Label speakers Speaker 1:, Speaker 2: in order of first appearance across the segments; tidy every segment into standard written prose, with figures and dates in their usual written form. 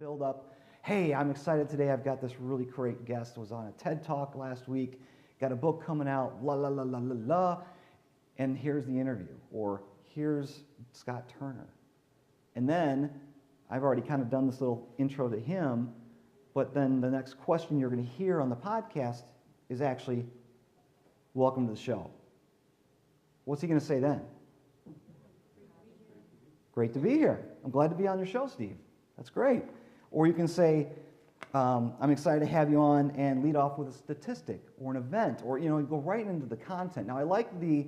Speaker 1: build up. Hey, I'm excited today. I've got this really great guest. Was on a TED Talk last week. Got a book coming out. La la la la la la. And here's the interview. Or here's Scott Turner. And then I've already kind of done this little intro to him. But then the next question you're going to hear on the podcast is actually, welcome to the show. What's he going to say then? Great to be here. I'm glad to be on your show, Steve. That's great. Or you can say, I'm excited to have you on, and lead off with a statistic or an event, or go right into the content. Now, I like the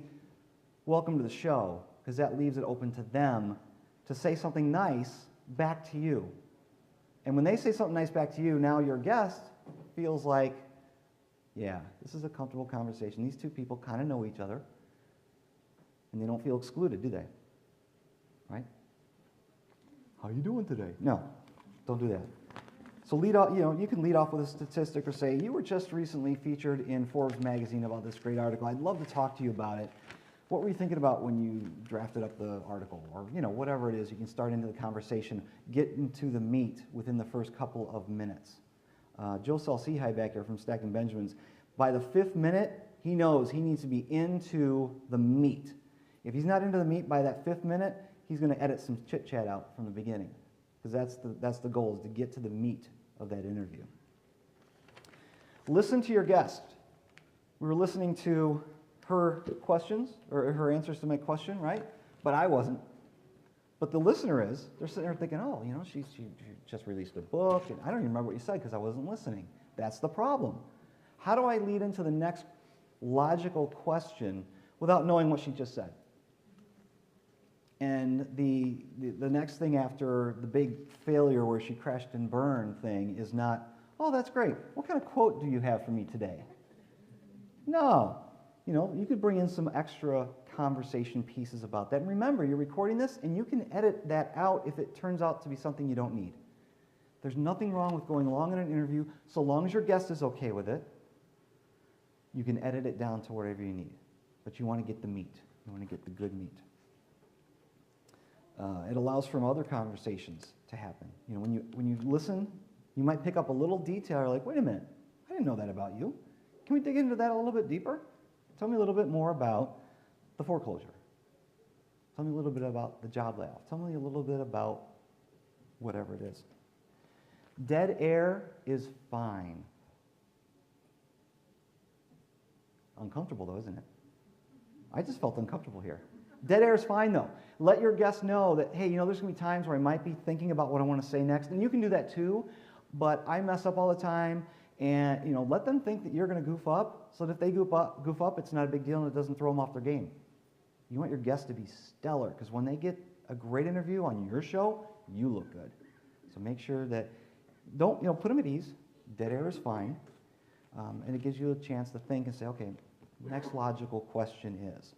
Speaker 1: welcome to the show because that leaves it open to them to say something nice back to you. And when they say something nice back to you, now your guest feels like, yeah, this is a comfortable conversation. These two people kind of know each other, and they don't feel excluded, do they? Right? How you doing today? No, don't do that. So lead off, you can lead off with a statistic or say, you were just recently featured in Forbes magazine about this great article. I'd love to talk to you about it. What were you thinking about when you drafted up the article? Or, whatever it is, you can start into the conversation, get into the meat within the first couple of minutes. Joe Salsihai back here from Stacking Benjamins, by the 5th minute, he knows he needs to be into the meat. If he's not into the meat by that 5th minute, he's going to edit some chit-chat out from the beginning, because that's the goal, is to get to the meat of that interview. Listen to your guest. We were listening to her questions, or her answers to my question, right? But I wasn't. But the listener is. They're sitting there thinking, oh, she just released a book, and I don't even remember what you said because I wasn't listening. That's the problem. How do I lead into the next logical question without knowing what she just said? And the next thing after the big failure where she crashed and burned thing is not, oh, that's great. What kind of quote do you have for me today? No. You could bring in some extra conversation pieces about that. And remember, you're recording this, and you can edit that out if it turns out to be something you don't need. There's nothing wrong with going along in an interview, so long as your guest is okay with it. You can edit it down to whatever you need. But you want to get the meat. You want to get the good meat. It allows for other conversations to happen. When you listen, you might pick up a little detail. You're like, wait a minute, I didn't know that about you. Can we dig into that a little bit deeper? Tell me a little bit more about the foreclosure. Tell me a little bit about the job layoff. Tell me a little bit about whatever it is. Dead air is fine. Uncomfortable though, isn't it? I just felt uncomfortable here. Dead air is fine though. Let your guests know that, hey, there's going to be times where I might be thinking about what I want to say next, and you can do that too, but I mess up all the time, and let them think that you're going to goof up, so that if they goof up, it's not a big deal and it doesn't throw them off their game. You want your guests to be stellar, because when they get a great interview on your show, you look good. So make sure that, put them at ease. Dead air is fine, and it gives you a chance to think and say, okay, next logical question is.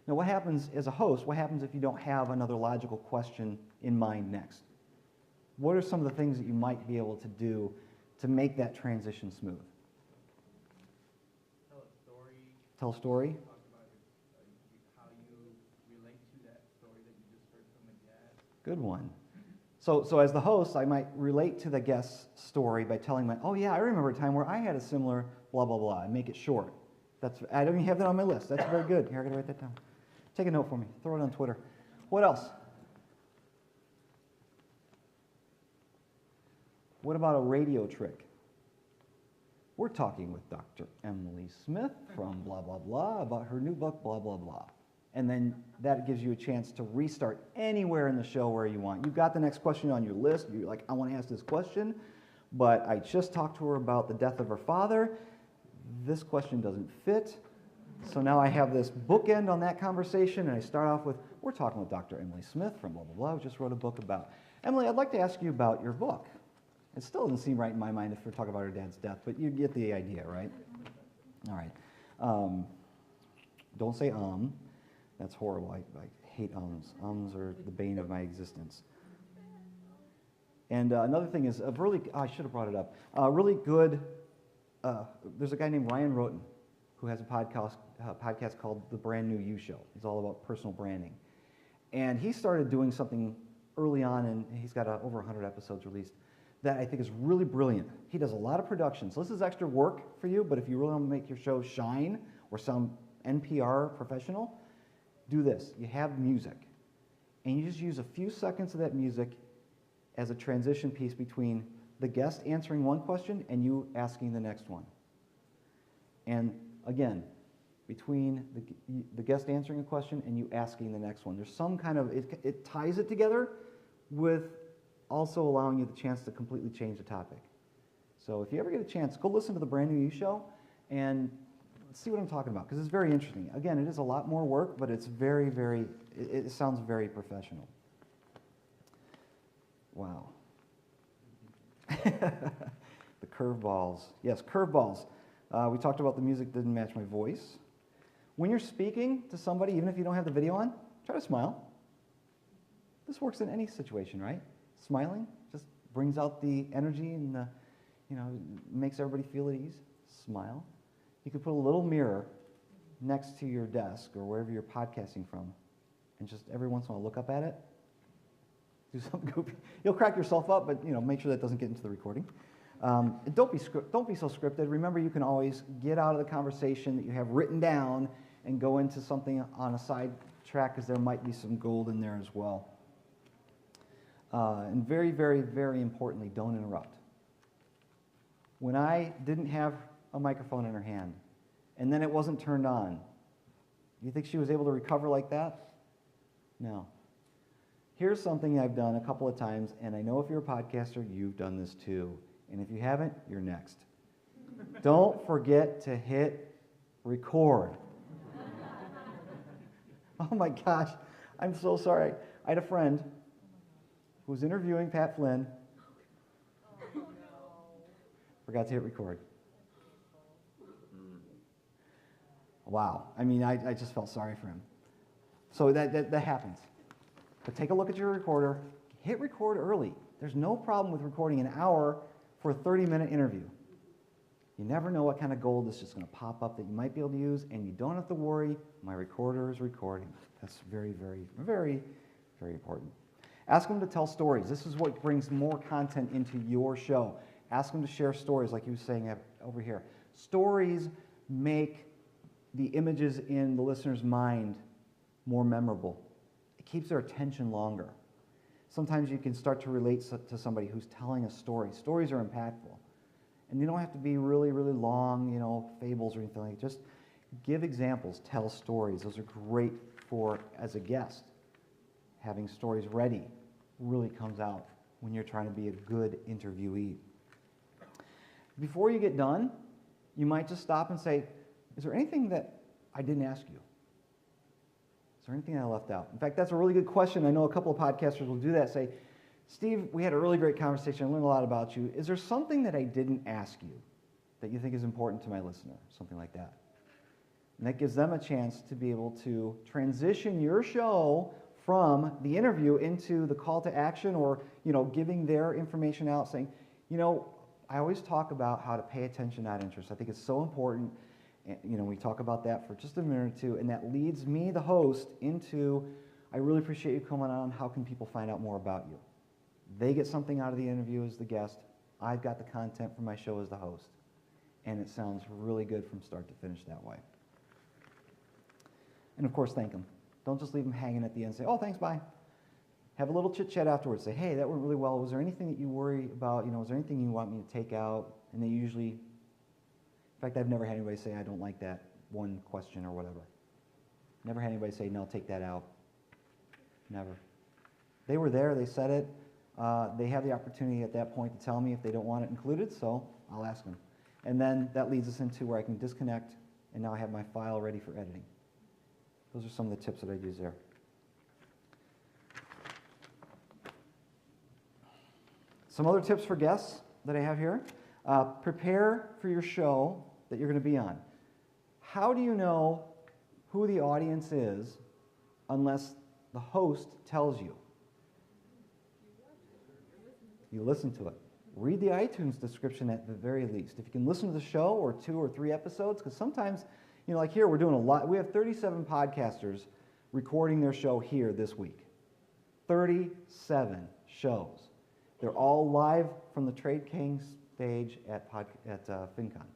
Speaker 1: Now, what happens as a host? What happens if you don't have another logical question in mind next? What are some of the things that you might be able to do to make that transition smooth?
Speaker 2: Tell a story.
Speaker 1: Tell a story.
Speaker 2: Talk about how you relate to that story that you just heard from the guest.
Speaker 1: Good one. So as the host, I might relate to the guest's story by telling oh yeah, I remember a time where I had a similar blah, blah, blah, and make it short. I don't even have that on my list. That's very good. Here, I got to write that down. Take a note for me. Throw it on Twitter. What else? What about a radio trick? We're talking with Dr. Emily Smith from blah, blah, blah about her new book, blah, blah, blah. And then that gives you a chance to restart anywhere in the show where you want. You've got the next question on your list. You're like, I want to ask this question, but I just talked to her about the death of her father. This question doesn't fit. So now I have this bookend on that conversation, and I start off with, we're talking with Dr. Emily Smith from blah, blah, blah. I just wrote a book about. Emily, I'd like to ask you about your book. It still doesn't seem right in my mind if we're talking about her dad's death, but you get the idea, right? All right. Don't say That's horrible. I hate ums. Ums are the bane of my existence. And another thing is, I should have brought it up, really good, there's a guy named Ryan Roten who has a podcast called The Brand New You Show. It's all about personal branding. And he started doing something early on, and he's got over 100 episodes released. that I think is really brilliant. He does a lot of production. So this is extra work for you, but if you really want to make your show shine or sound NPR professional, do this. You have music, and you just use a few seconds of that music as a transition piece between the guest answering one question and you asking the next one. And again, between the guest answering a question and you asking the next one. There's some kind of, it ties it together with also allowing you the chance to completely change the topic. So if you ever get a chance, go listen to the Brand New You show and see what I'm talking about, because it's very interesting. Again, it is a lot more work, but it's very, very, it sounds very professional. Wow. The curveballs. Yes, curveballs. We talked about the music didn't match my voice. When you're speaking to somebody, even if you don't have the video on, try to smile. This works in any situation, right? Smiling just brings out the energy and the, makes everybody feel at ease. Smile. You could put a little mirror next to your desk or wherever you're podcasting from, and just every once in a while look up at it. Do something goofy. You'll crack yourself up, but make sure that doesn't get into the recording. Don't be so scripted. Remember, you can always get out of the conversation that you have written down and go into something on a side track, because there might be some gold in there as well. And very, very, very importantly, don't interrupt. When I didn't have a microphone in her hand, and then it wasn't turned on, do you think she was able to recover like that? No. Here's something I've done a couple of times, and I know if you're a podcaster, you've done this too. And if you haven't, you're next. Don't forget to hit record. Oh my gosh, I'm so sorry. I had a friend who was interviewing Pat Flynn. Oh, no. Forgot to hit record. Wow. I mean, I just felt sorry for him. So that happens. But take a look at your recorder. Hit record early. There's no problem with recording an hour for a 30-minute interview. You never know what kind of gold is just going to pop up that you might be able to use, and you don't have to worry. My recorder is recording. That's very, very, very, very important. Ask them to tell stories. This is what brings more content into your show. Ask them to share stories, like you were saying over here. Stories make the images in the listener's mind more memorable. It keeps their attention longer. Sometimes you can start to relate to somebody who's telling a story. Stories are impactful. And you don't have to be really, really long, fables or anything like that. Just give examples, tell stories. Those are great for, as a guest. Having stories ready really comes out when you're trying to be a good interviewee. Before you get done, you might just stop and say, is there anything that I didn't ask you? Is there anything I left out? In fact, that's a really good question. I know a couple of podcasters will do that, say, Steve, we had a really great conversation. I learned a lot about you. Is there something that I didn't ask you that you think is important to my listener? Something like that. And that gives them a chance to be able to transition your show from the interview into the call to action, or, giving their information out, saying, I always talk about how to pay attention, not interest. I think it's so important. And, we talk about that for just a minute or two, and that leads me, the host, into, I really appreciate you coming on. How can people find out more about you? They get something out of the interview as the guest. I've got the content for my show as the host. And it sounds really good from start to finish that way. And of course, thank them. Don't just leave them hanging at the end and say, oh, thanks, bye. Have a little chit-chat afterwards. Say, hey, that went really well. Was there anything that you worry about? Was there anything you want me to take out? And they usually, in fact, I've never had anybody say, I don't like that one question or whatever. Never had anybody say, no, take that out. Never. They were there. They said it. They have the opportunity at that point to tell me if they don't want it included, so I'll ask them. And then that leads us into where I can disconnect, and now I have my file ready for editing. Those are some of the tips that I use there. Some other tips for guests that I have here. Prepare for your show that you're going to be on. How do you know who the audience is unless the host tells you? You listen to it. Read the iTunes description at the very least. If you can listen to the show or 2 or 3 episodes, because sometimes, like here, we're doing a lot. We have 37 podcasters recording their show here this week. 37 shows. They're all live from the Trade King stage at FinCon.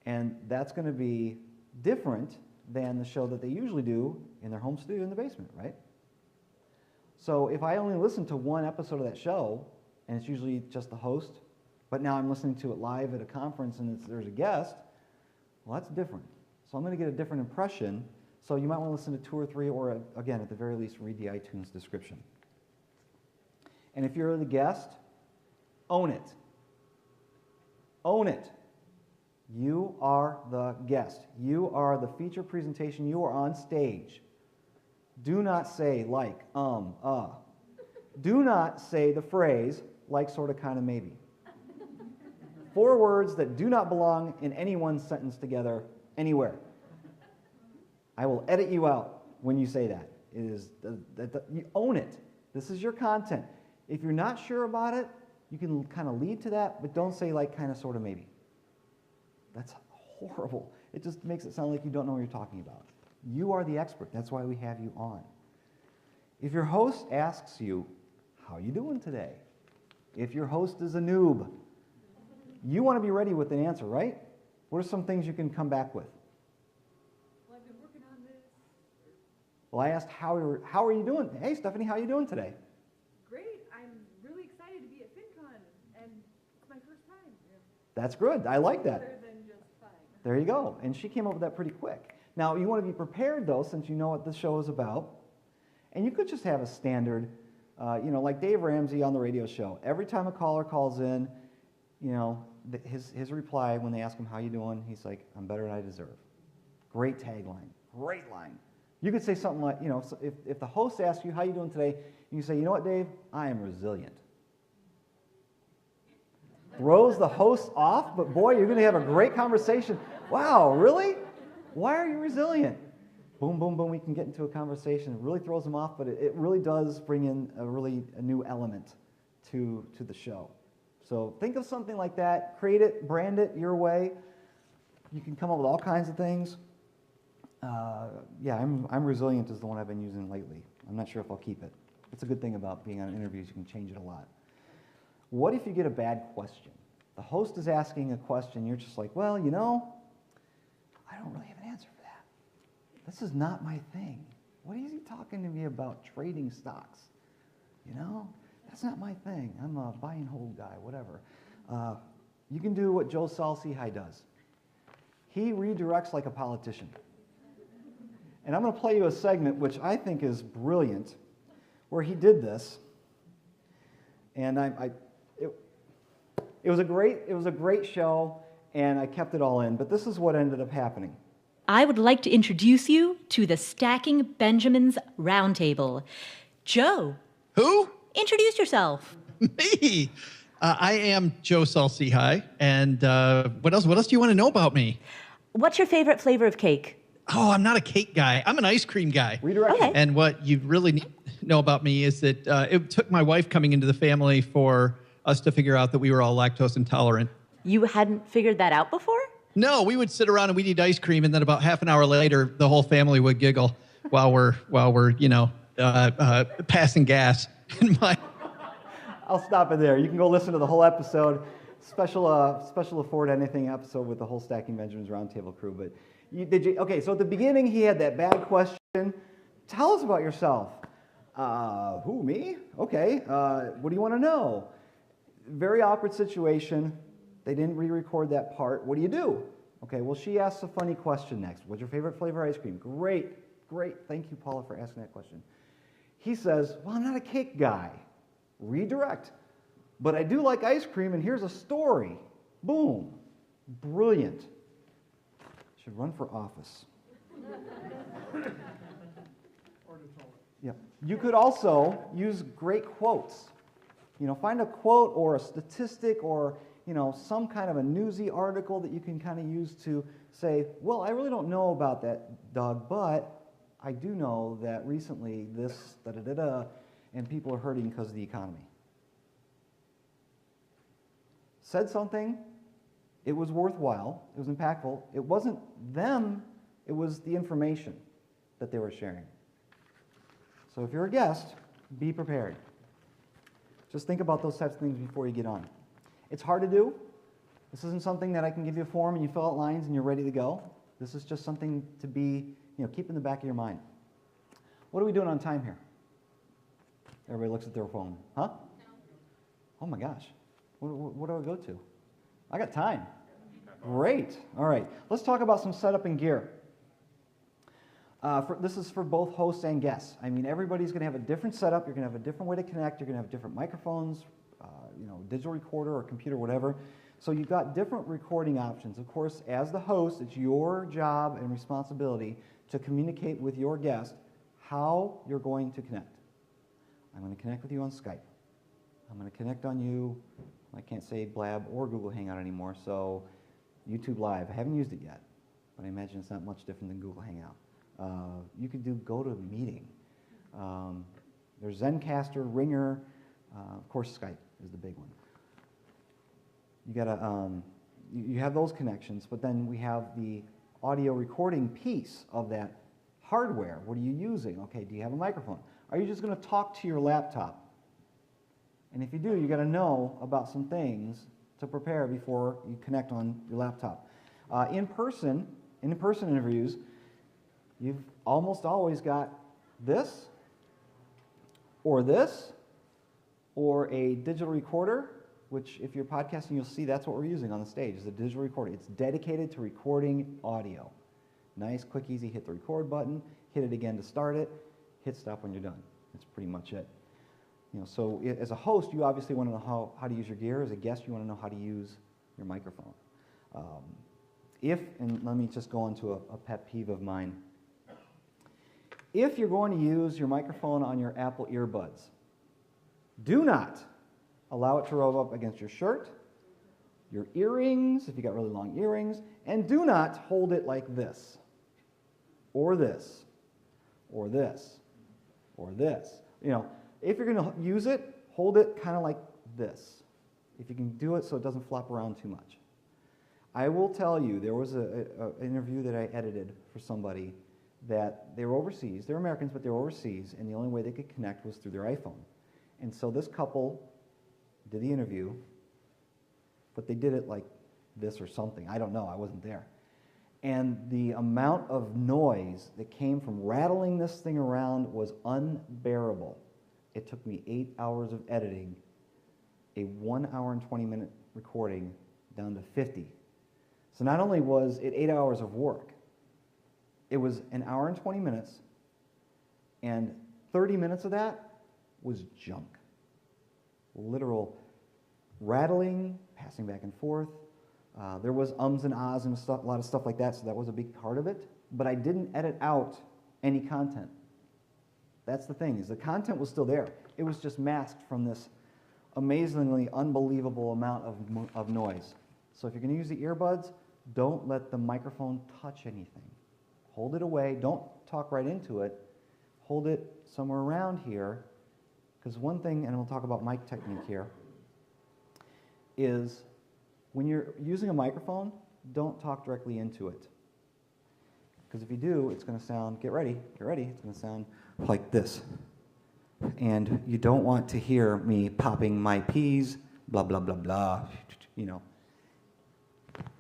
Speaker 1: And that's going to be different than the show that they usually do in their home studio in the basement, right? So if I only listen to one episode of that show, and it's usually just the host, but now I'm listening to it live at a conference and there's a guest, well, that's different. So I'm going to get a different impression. So you might want to listen to 2 or 3, or again, at the very least, read the iTunes description. And if you're the guest, own it. Own it. You are the guest. You are the feature presentation. You are on stage. Do not say like, Do not say the phrase like, sort of, kind of, maybe. 4 words that do not belong in any one sentence together anywhere. I will edit you out when you say that. It is you own it. This is your content. If you're not sure about it, you can kind of lead to that, but don't say like, kind of, sort of, maybe. That's horrible. It just makes it sound like you don't know what you're talking about. You are the expert. That's why we have you on. If your host asks you, how you doing today? If your host is a noob, you want to be ready with an answer, right? What are some things you can come back with?
Speaker 3: Well, I've been working on this.
Speaker 1: Well, I asked, how are you doing? Hey, Stephanie, how are you doing today?
Speaker 3: Great. I'm really excited to be at FinCon, and it's my first time.
Speaker 1: That's good. I like that.
Speaker 3: Better than just fine.
Speaker 1: There you go. And she came up with that pretty quick. Now, you want to be prepared, though, since you know what the show is about. And you could just have a standard, like Dave Ramsey on the radio show. Every time a caller calls in, his reply when they ask him, how you doing? He's like, I'm better than I deserve. Great tagline. Great line. You could say something like, if the host asks you, how you doing today? You can say, you know what, Dave? I am resilient. Throws the host off, but boy, you're going to have a great conversation. Wow, really? Why are you resilient? Boom, boom, boom, we can get into a conversation. It really throws them off, but it really does bring in a new element to the show. So think of something like that, create it, brand it your way. You can come up with all kinds of things. I'm resilient is the one I've been using lately. I'm not sure if I'll keep it. It's a good thing about being on interviews, you can change it a lot. What if you get a bad question? The host is asking a question, you're just like, well, I don't really have an answer for that. This is not my thing. What is he talking to me about trading stocks? That's not my thing. I'm a buy and hold guy, whatever. You can do what Joe Saul-Sehy does. He redirects like a politician. And I'm going to play you a segment which I think is brilliant, where he did this. And it was a great show, and I kept it all in. But this is what ended up happening.
Speaker 4: I would like to introduce you to the Stacking Benjamins Roundtable. Joe.
Speaker 5: Who?
Speaker 4: Introduce yourself.
Speaker 5: Me. I am Joe Saul-Sehy. And what else? What else do you want to know about me?
Speaker 4: What's your favorite flavor of cake?
Speaker 5: Oh, I'm not a cake guy. I'm an ice cream guy.
Speaker 1: Redirection.
Speaker 4: Okay.
Speaker 5: And what you really need to know about me is that it took my wife coming into the family for us to figure out that we were all lactose intolerant.
Speaker 4: You hadn't figured that out before?
Speaker 5: No, we would sit around and we'd eat ice cream, and then about half an hour later, the whole family would giggle while we're passing gas.
Speaker 1: I'll stop it there. You can go listen to the whole episode, special Afford Anything episode with the whole Stacking Benjamins Roundtable crew. But okay, so at the beginning, he had that bad question. Tell us about yourself. Who, me? Okay. What do you want to know? Very awkward situation. They didn't re-record that part. What do you do? Okay, well, she asks a funny question next. What's your favorite flavor of ice cream? Great. Thank you, Paula, for asking that question. He says, well, I'm not a cake guy. Redirect. But I do like ice cream, and here's a story. Boom. Brilliant. Should run for office. Yep. You could also use great quotes. Find a quote or a statistic or some kind of a newsy article that you can kind of use to say, well, I really don't know about that, Doug, but I do know that recently this, da-da-da-da, and people are hurting because of the economy. Said something, it was worthwhile, it was impactful. It wasn't them, it was the information that they were sharing. So if you're a guest, be prepared. Just think about those types of things before you get on. It's hard to do. This isn't something that I can give you a form and you fill out lines and you're ready to go. This is just something to be, keep in the back of your mind. What are we doing on time here? Everybody looks at their phone. Huh? Oh my gosh. What do I go to? I got time. Great. All right. Let's talk about some setup and gear. This is for both hosts and guests. I mean, everybody's going to have a different setup. You're going to have a different way to connect. You're going to have different microphones, digital recorder or computer, whatever. So you've got different recording options. Of course, as the host, it's your job and responsibility to communicate with your guest how you're going to connect. I'm going to connect with you on Skype. I'm going to connect on you. I can't say Blab or Google Hangout anymore, so YouTube Live. I haven't used it yet, but I imagine it's not much different than Google Hangout. You could do GoToMeeting. There's Zencaster, Ringer, of course Skype is the big one. You gotta, you have those connections, but then we have the audio recording piece of that hardware. What are you using? Okay, do you have a microphone? Are you just going to talk to your laptop? And if you do, you got to know about some things to prepare before you connect on your laptop. In-person interviews, you've almost always got this, or a digital recorder, which if you're podcasting, you'll see that's what we're using on the stage, is a digital recorder. It's dedicated to recording audio. Nice, quick, easy, hit the record button, hit it again to start it, hit stop when you're done. That's pretty much it. So as a host, you obviously want to know how to use your gear. As a guest, you want to know how to use your microphone. And let me just go on to a pet peeve of mine. If you're going to use your microphone on your Apple earbuds, do not allow it to rub up against your shirt, your earrings, if you got really long earrings, and do not hold it like this, or this, or this, or this. If you're going to use it, hold it kind of like this. If you can do it so it doesn't flop around too much. I will tell you, there was an interview that I edited for somebody that they were overseas. They were Americans, but they were overseas, and the only way they could connect was through their iPhone. And so this couple did the interview, but they did it like this or something. I don't know. I wasn't there. And the amount of noise that came from rattling this thing around was unbearable. It took me 8 hours of editing a 1 hour and 20-minute recording down to 50. So not only was it 8 hours of work, it was an hour and 20 minutes, and 30 minutes of that was junk. Literal rattling, passing back and forth. There was ums and ahs and a lot of stuff like that, so that was a big part of it. But I didn't edit out any content. That's the thing, is the content was still there. It was just masked from this amazingly unbelievable amount of noise. So if you're going to use the earbuds, don't let the microphone touch anything. Hold it away. Don't talk right into it. Hold it somewhere around here. Because one thing, and we'll talk about mic technique here, is when you're using a microphone, don't talk directly into it. Because if you do, it's going to sound, get ready, it's going to sound like this. And you don't want to hear me popping my P's, blah, blah, blah, blah, You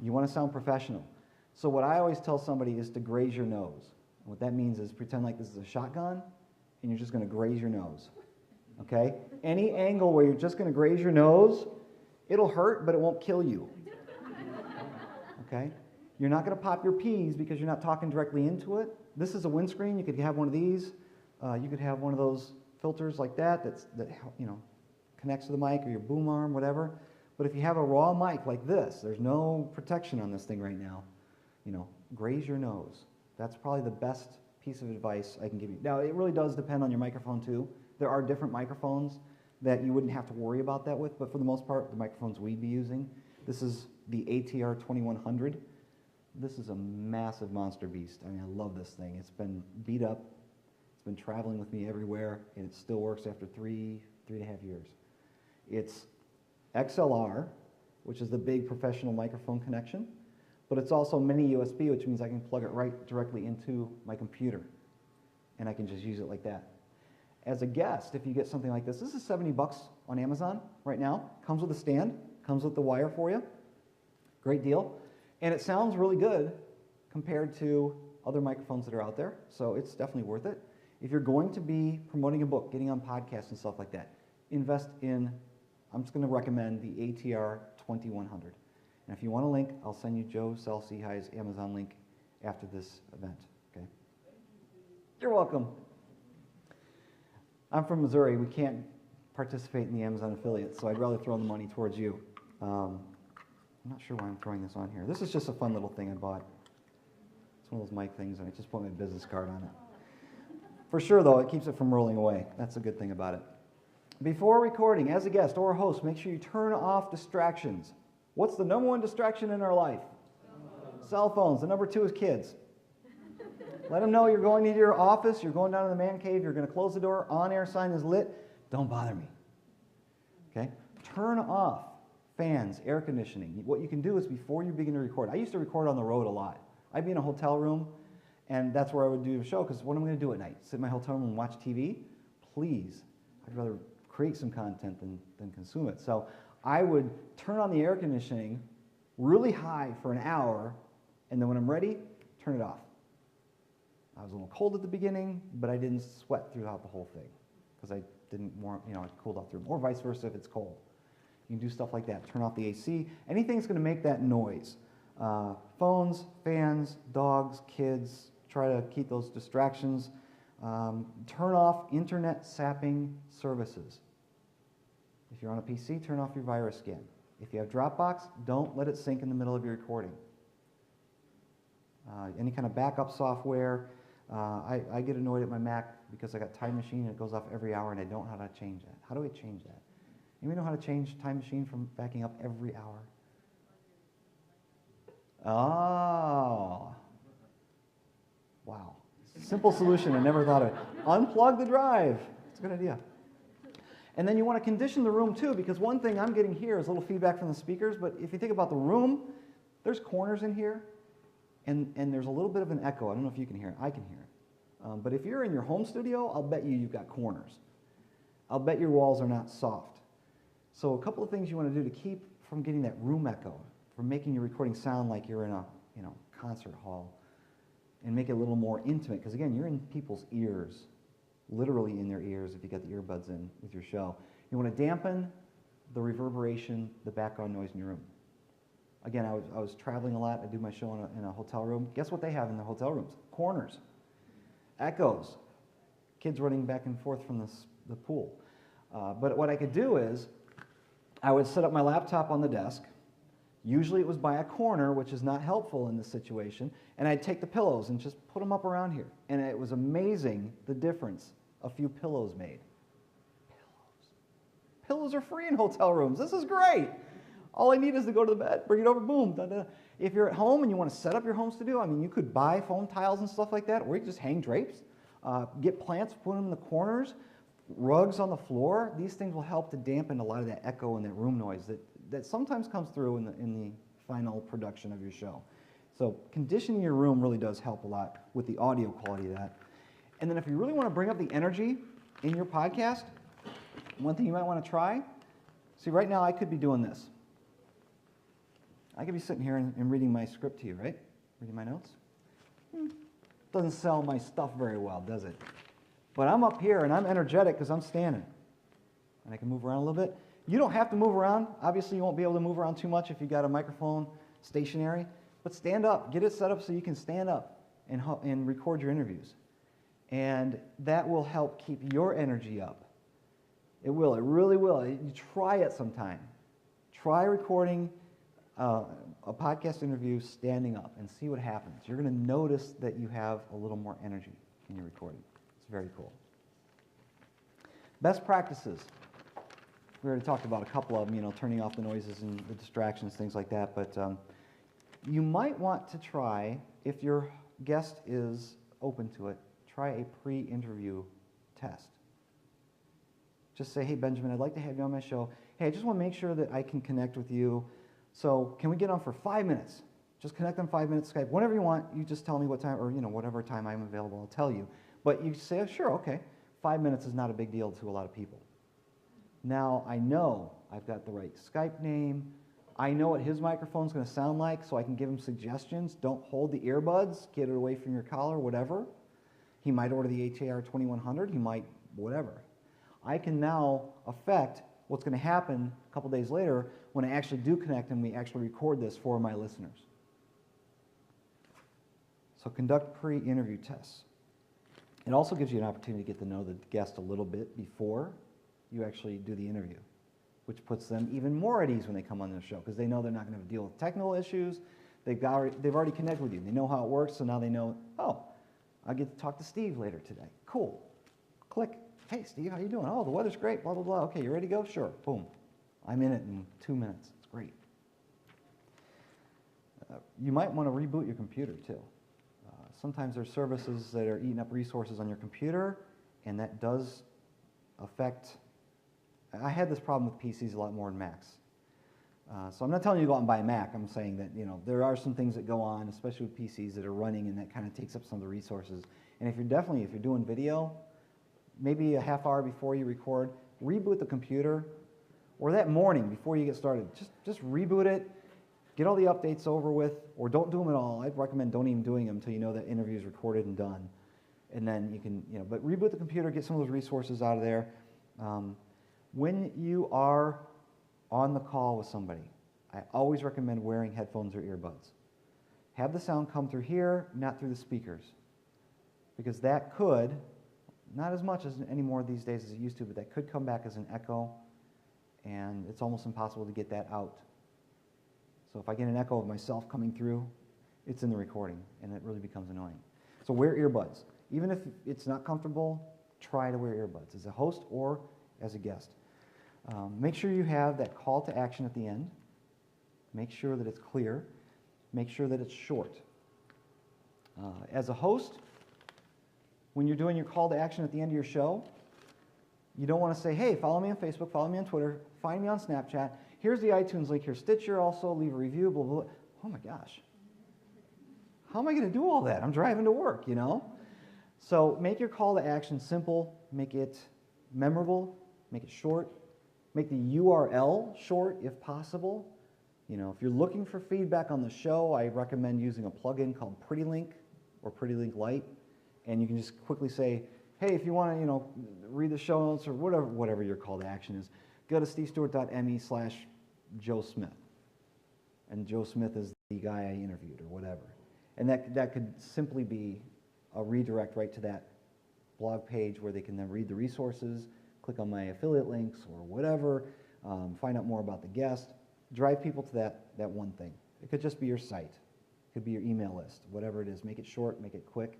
Speaker 1: want to sound professional. So what I always tell somebody is to graze your nose. And what that means is pretend like this is a shotgun, and you're just going to graze your nose. Okay? Any angle where you're just going to graze your nose, it'll hurt, but it won't kill you. Okay? You're not going to pop your P's because you're not talking directly into it. This is a windscreen. You could have one of these. You could have one of those filters like that connects to the mic or your boom arm, whatever. But if you have a raw mic like this, there's no protection on this thing right now. Graze your nose. That's probably the best piece of advice I can give you. Now, it really does depend on your microphone, too. There are different microphones that you wouldn't have to worry about that with, but for the most part, the microphones we'd be using. This is the ATR 2100. This is a massive monster beast. I mean, I love this thing. It's been beat up. It's been traveling with me everywhere, and it still works after three and a half years. It's XLR, which is the big professional microphone connection, but it's also mini USB, which means I can plug it right directly into my computer, and I can just use it like that. As a guest, if you get something like this is $70 on Amazon right now. Comes with a stand, comes with the wire for you. Great deal. And it sounds really good compared to other microphones that are out there, so it's definitely worth it. If you're going to be promoting a book, getting on podcasts and stuff like that, invest in, I'm just going to recommend the ATR 2100. And if you want a link, I'll send you Joe Salcihai's Amazon link after this event, okay? You're welcome. I'm from Missouri. We can't participate in the Amazon affiliate, so I'd rather throw the money towards you. I'm not sure why I'm throwing this on here. This is just a fun little thing I bought. It's one of those mic things, and I just put my business card on it. For sure, though, it keeps it from rolling away. That's a good thing about it. Before recording, as a guest or a host, make sure you turn off distractions. What's the number one distraction in our life? Cell phones. The number two is kids. Let them know you're going into your office, you're going down to the man cave, you're going to close the door, on-air sign is lit, don't bother me. Okay? Turn off fans, air conditioning. What you can do is before you begin to record, I used to record on the road a lot. I'd be in a hotel room, and that's where I would do the show, because what am I going to do at night? Sit in my hotel room and watch TV? Please. I'd rather create some content than consume it. So I would turn on the air conditioning really high for an hour, and then when I'm ready, turn it off. I was a little cold at the beginning, but I didn't sweat throughout the whole thing because I didn't want, it cooled off through, or vice versa if it's cold. You can do stuff like that. Turn off the AC. Anything's going to make that noise. Phones, fans, dogs, kids, try to keep those distractions. Turn off internet sapping services. If you're on a PC, turn off your virus scan. If you have Dropbox, don't let it sync in the middle of your recording. Any kind of backup software. I get annoyed at my Mac because I got Time Machine and it goes off every hour and I don't know how to change that. How do I change that? Anybody know how to change Time Machine from backing up every hour? Oh. Wow. Simple solution I never thought of it. Unplug the drive. It's a good idea. And then you want to condition the room too, because one thing I'm getting here is a little feedback from the speakers, but if you think about the room, there's corners in here, and there's a little bit of an echo. I don't know if you can hear it. I can hear it. But if you're in your home studio, I'll bet you've got corners. I'll bet your walls are not soft. So a couple of things you want to do to keep from getting that room echo, from making your recording sound like you're in a concert hall, and make it a little more intimate, because again, you're in people's ears, literally in their ears if you got the earbuds in with your show. You want to dampen the reverberation, the background noise in your room. Again, I was traveling a lot. I do my show in a hotel room. Guess what they have in the hotel rooms? Corners, echoes, kids running back and forth from the pool. But what I could do is I would set up my laptop on the desk. Usually it was by a corner, which is not helpful in this situation, and I'd take the pillows and just put them up around here. And it was amazing the difference a few pillows made. Pillows are free in hotel rooms. This is great. All I need is to go to the bed, bring it over, boom. Da, da. If you're at home and you want to set up your home studio, you could buy foam tiles and stuff like that, or you could just hang drapes, get plants, put them in the corners, rugs on the floor. These things will help to dampen a lot of that echo and that room noise that sometimes comes through in the final production of your show. So conditioning your room really does help a lot with the audio quality of that. And then if you really want to bring up the energy in your podcast, one thing you might want to try, see right now I could be doing this. I could be sitting here and reading my script to you, right? Reading my notes. Doesn't sell my stuff very well, does it? But I'm up here and I'm energetic because I'm standing. And I can move around a little bit. You don't have to move around. Obviously, you won't be able to move around too much if you've got a microphone stationary. But stand up. Get it set up so you can stand up and record your interviews. And that will help keep your energy up. It will. It really will. You try it sometime. Try recording a podcast interview standing up and see what happens. You're going to notice that you have a little more energy in your recording. It's very cool. Best practices. We already talked about a couple of them, turning off the noises and the distractions, things like that. But you might want to try, if your guest is open to it, try a pre-interview test. Just say, hey, Benjamin, I'd like to have you on my show. Hey, I just want to make sure that I can connect with you. So can we get on for 5 minutes? Just connect on 5 minutes, Skype. Whenever you want, you just tell me what time, or whatever time I'm available, I'll tell you. But you say, oh, sure, okay. 5 minutes is not a big deal to a lot of people. Now I know I've got the right Skype name. I know what his microphone's going to sound like, so I can give him suggestions. Don't hold the earbuds. Get it away from your collar, whatever. He might order the HAR 2100. He might whatever. I can now affect what's going to happen a couple days later when I actually do connect and we actually record this for my listeners. So conduct pre-interview tests. It also gives you an opportunity to get to know the guest a little bit before you actually do the interview, which puts them even more at ease when they come on the show because they know they're not going to deal with technical issues. They've already connected with you. They know how it works, so now they know, oh, I get to talk to Steve later today. Cool. Click. Hey, Steve, how you doing? Oh, the weather's great, blah, blah, blah. Okay, you ready to go? Sure. Boom. I'm in it in 2 minutes. It's great. You might want to reboot your computer, too. Sometimes there's services that are eating up resources on your computer, and that does affect... I had this problem with PCs a lot more than Macs. So I'm not telling you to go out and buy a Mac. I'm saying that there are some things that go on, especially with PCs that are running, and that kind of takes up some of the resources. And if you're doing video, maybe a half hour before you record, reboot the computer, or that morning before you get started. Just reboot it, get all the updates over with, or don't do them at all. I'd recommend don't even doing them until you know that interview is recorded and done. And then you can, but reboot the computer, get some of those resources out of there. When you are on the call with somebody, I always recommend wearing headphones or earbuds. Have the sound come through here, not through the speakers. Because that could, not as much as anymore these days as it used to, but that could come back as an echo, and it's almost impossible to get that out. So if I get an echo of myself coming through, it's in the recording, and it really becomes annoying. So wear earbuds. Even if it's not comfortable, try to wear earbuds as a host or as a guest. Make sure you have that call to action at the end. Make sure that it's clear. Make sure that it's short. As a host, when you're doing your call to action at the end of your show, you don't want to say, hey, follow me on Facebook, follow me on Twitter, find me on Snapchat, here's the iTunes link, here's Stitcher also, leave a review, blah, blah, blah. Oh my gosh. How am I going to do all that? I'm driving to work, So make your call to action simple, make it memorable, make it short, make the URL short if possible. If you're looking for feedback on the show, I recommend using a plugin called PrettyLink or PrettyLink Lite, and you can just quickly say, hey, if you want to, read the show notes or whatever your call to action is, go to stevestewart.me/Joe Smith. And Joe Smith is the guy I interviewed or whatever. And that could simply be a redirect right to that blog page where they can then read the resources, click on my affiliate links or whatever, find out more about the guest, drive people to that one thing. It could just be your site. It could be your email list, whatever it is. Make it short, make it quick.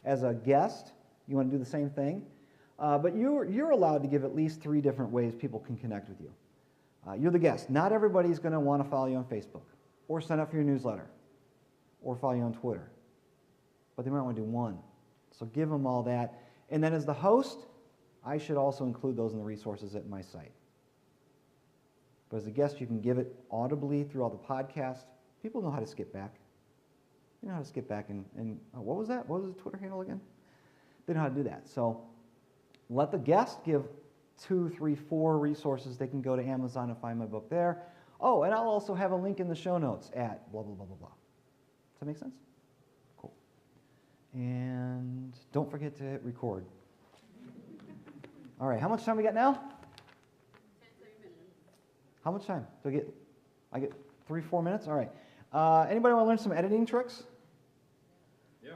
Speaker 1: As a guest, you want to do the same thing, but you're allowed to give at least 3 different ways people can connect with you. You're the guest. Not everybody's going to want to follow you on Facebook or sign up for your newsletter or follow you on Twitter, but they might want to do one. So give them all that. And then as the host, I should also include those in the resources at my site. But as a guest, you can give it audibly throughout the podcast. People know how to skip back. You know how to skip back and what was that? What was the Twitter handle again? They know how to do that. So let the guest give 2, 3, 4 resources. They can go to Amazon and find my book there. Oh, and I'll also have a link in the show notes at blah, blah, blah, blah, blah. Does that make sense? Cool. And don't forget to hit record. All right, how much time we got now?
Speaker 6: 10 minutes.
Speaker 1: How much time? Do I get 3, 4 minutes? All right. Anybody want to learn some editing tricks?
Speaker 2: Yeah.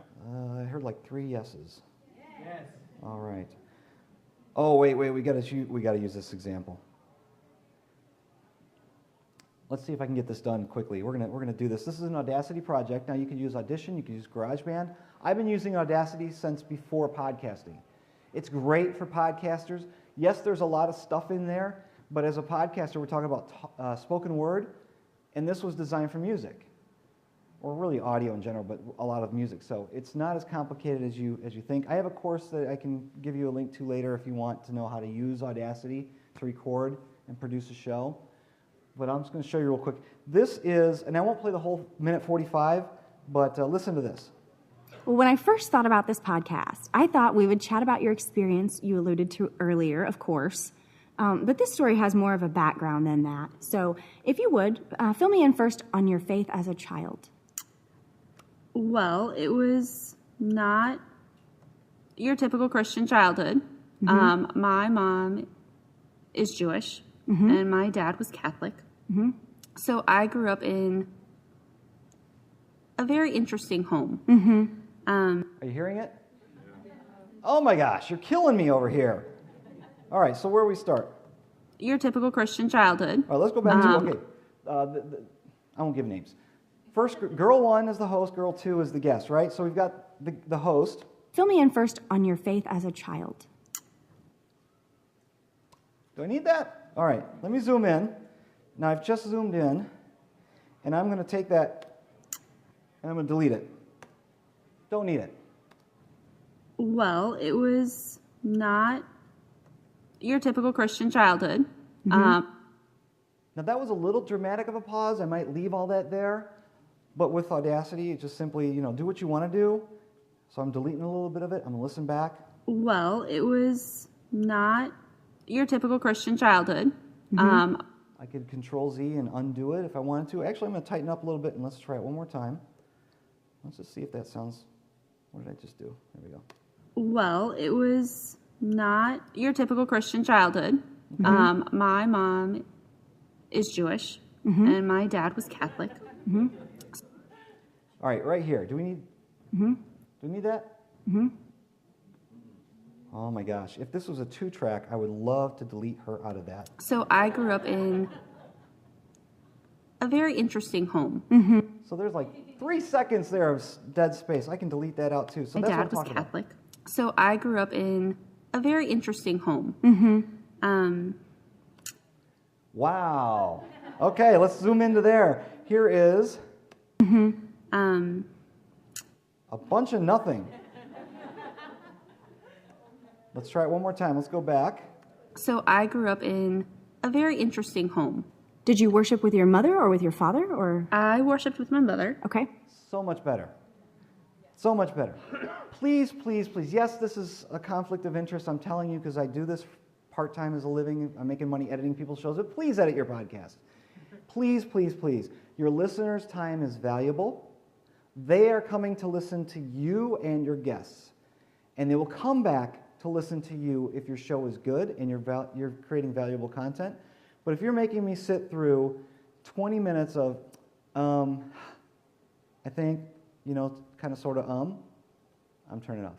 Speaker 1: I heard like 3 yeses.
Speaker 2: Yes.
Speaker 1: All right. Oh, wait, we got to use this example. Let's see if I can get this done quickly. We're gonna do this. This is an Audacity project. Now you can use Audition, you can use GarageBand. I've been using Audacity since before podcasting. It's great for podcasters. Yes, there's a lot of stuff in there, but as a podcaster, we're talking about spoken word, and this was designed for music, or really audio in general, but a lot of music. So it's not as complicated as you think. I have a course that I can give you a link to later if you want to know how to use Audacity to record and produce a show. But I'm just going to show you real quick. This is, and I won't play the whole minute 45, but listen to this.
Speaker 6: When I first thought about this podcast, I thought we would chat about your experience you alluded to earlier, of course, But this story has more of a background than that. So if you would, fill me in first on your faith as a child.
Speaker 7: Well, it was not your typical Christian childhood. My mom is Jewish, and my dad was Catholic. So I grew up in a very interesting home.
Speaker 1: Are you hearing it? Oh my gosh, you're killing me over here. All right, so where do we start?
Speaker 7: Your typical Christian childhood.
Speaker 1: All right, let's go back to, okay, I won't give names. First, girl 1 is the host, girl 2 is the guest, right? So we've got the host.
Speaker 6: Fill me in first on your faith as a child.
Speaker 1: Do I need that? All right, let me zoom in. Now I've just zoomed in, and I'm going to take that, and I'm going to delete it. Don't need it.
Speaker 7: Well, it was not your typical Christian childhood.
Speaker 1: Now that was a little dramatic of a pause. I might leave all that there, but with Audacity, it just simply, do what you want to do. So I'm deleting a little bit of it. I'm going to listen back.
Speaker 7: Well, it was not your typical Christian childhood.
Speaker 1: I could Control Z and undo it if I wanted to. Actually, I'm going to tighten up a little bit, and let's try it one more time. Let's just see if that sounds... What did I just do? There we go.
Speaker 7: Well, it was not your typical Christian childhood. My mom is Jewish, and my dad was Catholic.
Speaker 1: All right here. Do we need... Do we need that? Oh my gosh. If this was a 2-track, I would love to delete her out of that.
Speaker 7: So I grew up in a very interesting home.
Speaker 1: So there's like 3 seconds there of dead space. I can delete that out too. So
Speaker 7: My
Speaker 1: that's
Speaker 7: dad
Speaker 1: what I'm
Speaker 7: was
Speaker 1: talking
Speaker 7: Catholic. So I grew up in a very interesting home.
Speaker 1: Wow. Okay, let's zoom into there. Here is a bunch of nothing. Let's try it one more time. Let's go back.
Speaker 7: So I grew up in a very interesting home.
Speaker 6: Did you worship with your mother or with your father, or?
Speaker 7: I worshiped with my mother.
Speaker 6: Okay.
Speaker 1: So much better. So much better. Please, please, please. Yes, this is a conflict of interest. I'm telling you because I do this part-time as a living. I'm making money editing people's shows, but please edit your podcast. Please, please, please. Your listeners' time is valuable. They are coming to listen to you and your guests, and they will come back to listen to you if your show is good and you're creating valuable content. But if you're making me sit through 20 minutes of, I think, kind of, sort of, I'm turning off.